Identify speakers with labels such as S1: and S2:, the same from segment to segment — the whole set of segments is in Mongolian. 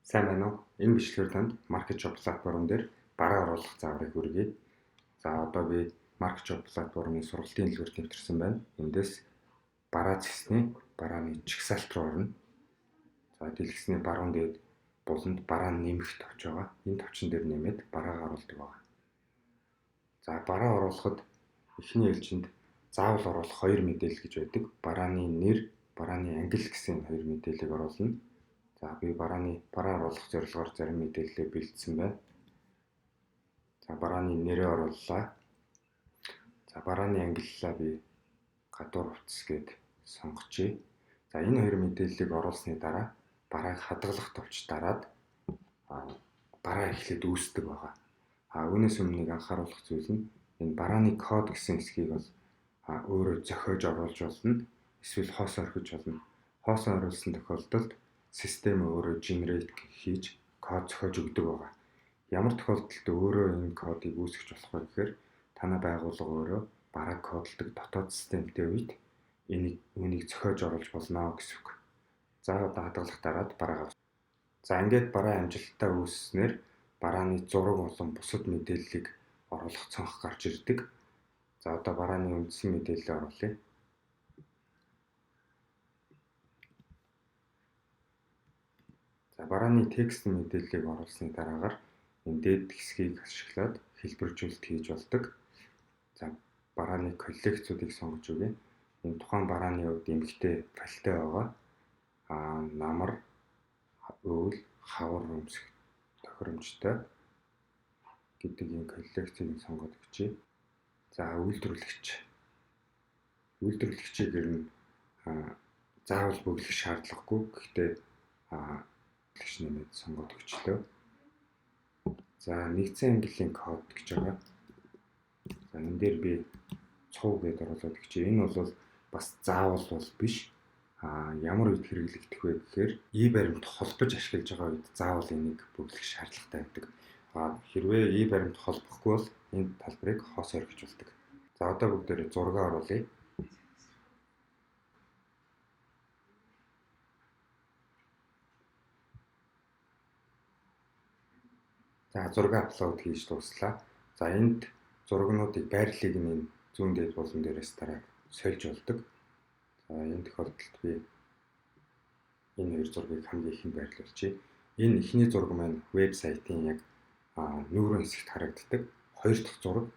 S1: Сайн байна уу? Энэ бичлэгээр танд Market Shop платформ дээр бараа оруулах зааврыг хүргэе. За одоо би Market Shop платформын сургалтын дэлгүүрт нэвтэрсэн байна. Эндээс бараа зэсний барааны чагсаалт руу орно. За дэлгэсний баруун дээд буланд бараа нэмэх товч байгаа. Энэ товчон дээр нэмээд бараа оруулдаг байгаа. За бараа оруулахад эхний ээлжинд заавал оруулах хоёр мэдээлэл гэж байдаг. Барааны нэр, барааны англи гэсэн хоёр мэдээллийг оруулна. За би бараа оруулах зорилгоор зарим мэдээлэлээ бэлдсэн байна. За барааны нэрээ орууллаа. За барааны ангиллаа би гадуур утас гээд сонгочээ. За энэ хоёр мэдээллийг оруулсны дараа барааг хадгалах товч дараад бараа эхлээд үүсдэг байгаа. Үүнээс өмнө нэг анхааруулах зүйл нь энэ барааны код гэсэн хэсгийг бол өөрөө зохиож оруулж болно. Эсвэл хоос орхиж болно. Хоос оруулсан тохиолдолд систем өөрөө generate хийж код зохиож өгдөг байгаа. Ямар тохиолдолд өөрөө энэ кодыг үүсгэж болох вэ гэхээр танай байгууллага өөрөө бараа кодлдог дотоод системтэй үед үүнийг зохиож оруулж болно гэсэн үг. За одоо хадгалах дараад бараагаа. За ингээд бараа амжилттай үүсснээр барааны зураг болон бусад мэдээллийг оруулах цонх гарч ирдэг. За одоо барааны үндсэн мэдээллээ оруулъя. За барааны текст мэдээллийг оруулсны дараагаар энэ дээд хэсгийг ашиглаад хэлбэржүүлэлт хийж болдог. За барааны коллекцуудыг сонгож өгье. Энэ тухайн барааны хувьд эмхтэй палтай байгаа. Намар, өвөл, хавар өмсөх тохиромжтой гэдэг энэ коллекцийг сонгоод өгчээ. За үйлдвэрлэгчийг гэрн заавал бүглэх шаардлагагүй. Гэхдээ тэгш нэмээд сонгоод өгчлөө. За нэгдсэн ангиллын код гэж байгаа. За энэ дээр би цуу гэдээ оруулаад өгчээ. Энэ бол бас заавал бол биш. Ямар үед хэрэглэгдэх вэ гэхээр баримт холбож ашиглаж байгаа үед заавал энийг бүглэх шаардлагатай байдаг. Хэрвээ баримт холбохгүй бол энэ талбарыг хоос орхиж болдог. За одоо бүгдээрээ зураг оруулъя. За зураг апплод хийж дууслаа. За энд зурагнуудыг байрлалыг нь зүүн дээд булан дээрээс дараа сольж болдог. За энэ тохиолдолд би энэ хоёр зургийг хамгийн ихэнд байрлуулчихъя. Энэ эхний зураг маань вебсайтын яг нүүрэн хэсэгт харагддаг. Хоёр дахь зураг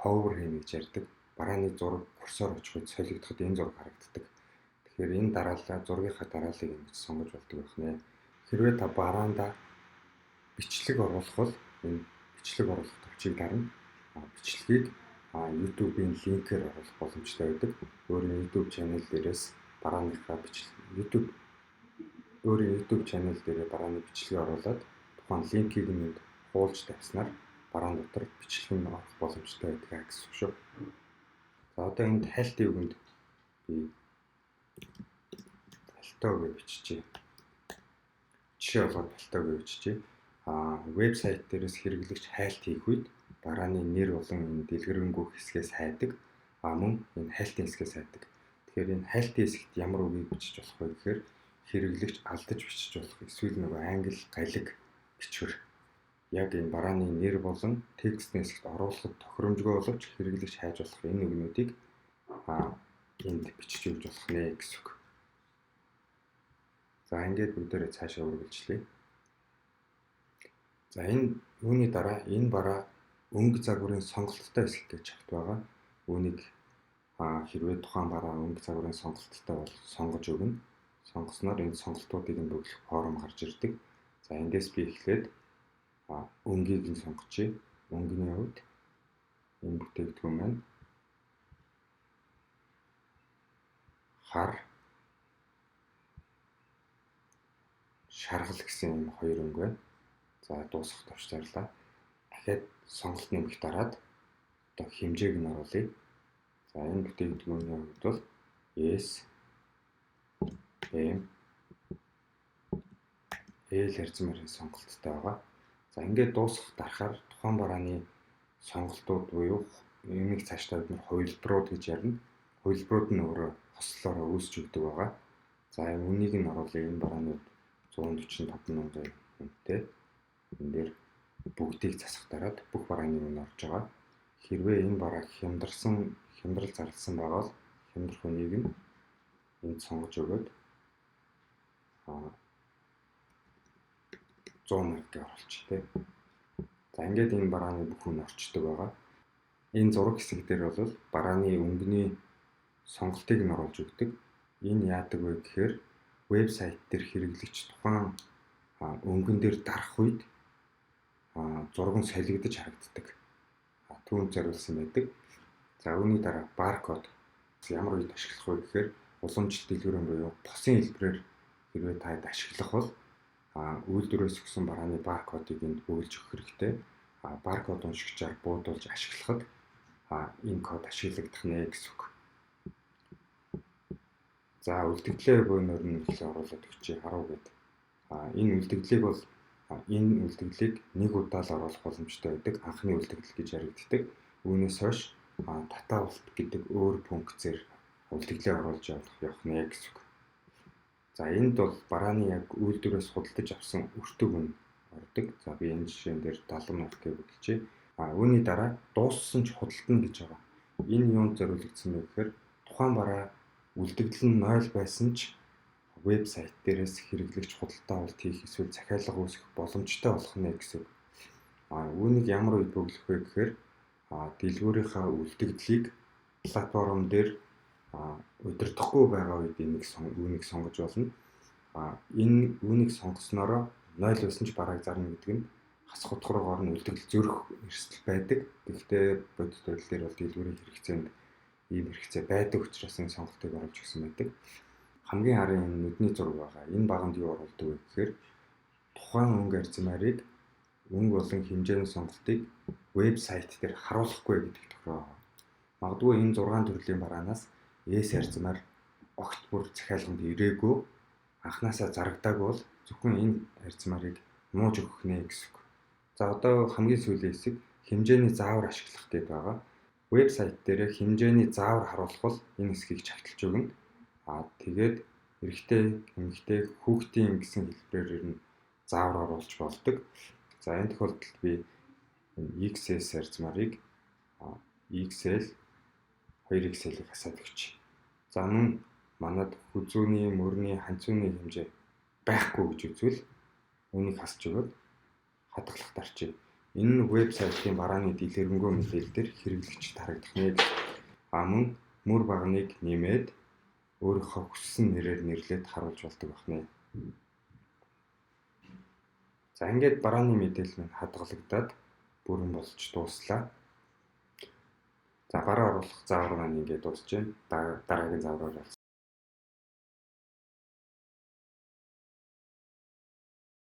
S1: hover хийнэ гэж ярьдаг. Барааны зураг курсор очиход солигдоход энэ зураг харагддаг. Тэгэхээр энэ зургийнхаа дарааллыг ингэж сонгож болдог байна. Хэрвээ та бараанда бичлэг оруулах бол энэ бичлэг оруулах товчийг дарна. Бичлэгийг YouTube-ийн линкээр оруулах боломжтой байдаг. Өөрийн YouTube channel дээрээс барааныхаа YouTube channel дээрээ барааны бичлэгийг оруулаад тухайн линкийг нь хуулж тавьснаар бараан дотор бичлэг нь орох боломжтой байдаг гэсэн үг шүү. За одоо энд хайлтын үгэнд би палтоо гэж биччихье. Жишээ болгоод палтоо гэж биччихье. Вебсайт дээрээс хэрэглэгч хайлт хийх үед барааны нэр болон энэ дэлгэрэнгүй хэсгээс хайдаг. Мөн энэ хайлтын хэсгээс хайдаг. Тэгэхээр энэ хайлтын хэсэгт ямар үгийг бичиж болох вэ гэхээр хэрэглэгч алдаж бичиж болох эсвэл нөгөө англи галиг бичвэр. Яг энэ барааны нэр болон текстийн хэсэгт оруулахад тохиромжгүй боловч хэрэглэгч хайж болох энэ үгнүүдийг энд бичиж өгч болох нэ гэсэн үг. За ингээд бүгдээрээ цаашаа үргэлжлэе. За үүний дараа энэ бараа өнгө загварын сонголттой хэсэг гэж чагт байгаа. Үүнийг хэрвээ тухайн бараа өнгө загварын сонголттой бол сонгож өгнө. Сонгосноор энэ сонголтуудыг нь бүглэх форм гарч ирдэг. За эндээс би эхлээд өнгийг нь сонгочихъя. Өнгөний хувьд энэ бүтээгдэхүүн маань хар, шаргал гэсэн юм хоёр өнгө байна. За дуусах товч зарлаа. Дахиад сонголт нэмэх дараад одоо хэмжээг нь оруулъя. За энэ бүтээгдэхүүний хувьд бол S, M, L харьцан мэрийн сонголттой байгаа. За ингээд дуусах дарахаар тухайн барааны сонголтууд буюу энийг цаашдаа бид нар хувилбарууд гэж ярина. Хувилбарууд нь өөрөө хослолоороо үүсч өгдөг байгаа. За үүнийг нь оруулъя. Энэ барааны 145,000 үнэтэй. Энэ дээр бүгдийг засах дараад бүх барааны үн орж байгаа. Хэрвээ энэ бараа хямдрал зарласан байгаа бол хямдрах үнийг нь энд сонгож өгөөд 100,000 оруулчих тий. За ингээд энэ барааны бүх үн орчдөг байгаа. Энэ зураг хэсэг дээр бол барааны өнгөний сонголтыг нь оруулж өгдөг. Энэ яадаг вэ гэхээр вебсайт дээр хэрэглэгч тухайн өнгөн дээр дарах үед зураг нь солигдож харагддаг. Түүнд зориулсан байдаг. За үүний дараа баркод ямар үед ашиглах вэ гэхээр уламжлалт дэлгүүрийн буюу тосын хэлбэрээр хэрвээ та ашиглах бол үйлдвэрээс өгсөн барааны баркодыг энд бөглөж өгөх хэрэгтэй. Баркод уншигчаар буудуулж ашиглахад энэ код ашиглагдах нэ гэсэн үг. За үлдэгдлээ буйноор нь ихлэ оруулаад өгчээ 10 гэдэг. Энэ үлдэгдлийг нэг удаа л оруулах боломжтой байдаг. Анхны үлдэгдэл гэж яригддаг. Үүнээс хойш дата болт гэдэг өөр функцээр үлдэгдлээ оруулж явах нэ гэсэн үг. За энд бол барааны яг үйлдвэрээс худалдаж авсан өртөг үн ордог. За би энэ жишээн дээр 70,000 гэж бодлоо. Үүний дараа дууссан ч худалдана гэж байгаа. Энэ юунд зориулагдсан бэ гэхээр тухайн бараа үлдэгдэл нь 0 байсан ч вебсайт дээрээс хэрэглэгч худалдаа авалт хийх эсвэл захиалга үүсгэх боломжтой болох нэ гэсэн үг. Үүнийг ямар үед бөглөх вэ гэхээр дэлгүүрийнхаа үлдэгдлийг платформ дээр удирдахгүй байгаа үед үүнийг сонгож болно. Энэ үүнийг сонгоснороо 0 байсан ч барааг зарна гэдэг нь хасах утгаруугаар нь үлдэгдэл зөрөх эрсдэл байдаг. Гэхдээ бодит байдал дээр бол дэлгүүрийн хэрэгцээнд ийм хэрэгцээ байдаг учраас энэ сонголтыг оруулж өгсөн байдаг. Хамгийн харин энэ нүдний зураг байгаа. Энэ баганд юу оруулдаг вэ гэхээр тухайн өнгө арзмаарыг өнгө болон хэмжээний сонголтыг вебсайт дээр харуулахгүй гэдэг тохиолдол. Магадгүй энэ 6 төрлийн бараанаас S арзмаар огт бүр захиалганд ирээгүй анханасаа зарагдаагүй бол зөвхөн энэ арзмаарыг нууж өгөх нэ гэсэн үг. За одоо хамгийн сүүлийн хэсэг хэмжээний заавар ашиглах гэдэг байгаа. Вебсайт дээр хэмжээний заавар харуулах бол энэ хэсгийг чагталж өгнө. Тэгээд эрэгтэй, эмэгтэй, хүүхдийн гэсэн хэлбэрээр нь заавар оруулж болдог. За энэ тохиолдолд би XS арзмаарыг XL 2XL-ийг хасаад өгч. За мөн манад хүзүүний, мөрний, ханцууны хэмжээ байхгүй гэж үзвэл үүнийг хасч өгөөд хадгалах дарчээ. Энэ нь вебсайтын барааны дэлгэрэнгүй мэдээлэлээр хэрэглэгчд харагдах нэ. Мөн мөр багныг нэмээд өөрийнхөө хүссэн нэрээр нэрлээд харуулж болдог байна. За ингээд барааны мэдээлэл нь хадгалагдаад бүрэн болж дууслаа. За бараа оруулах заавар маань ингээд дуусж байна. Дараагийн заавраар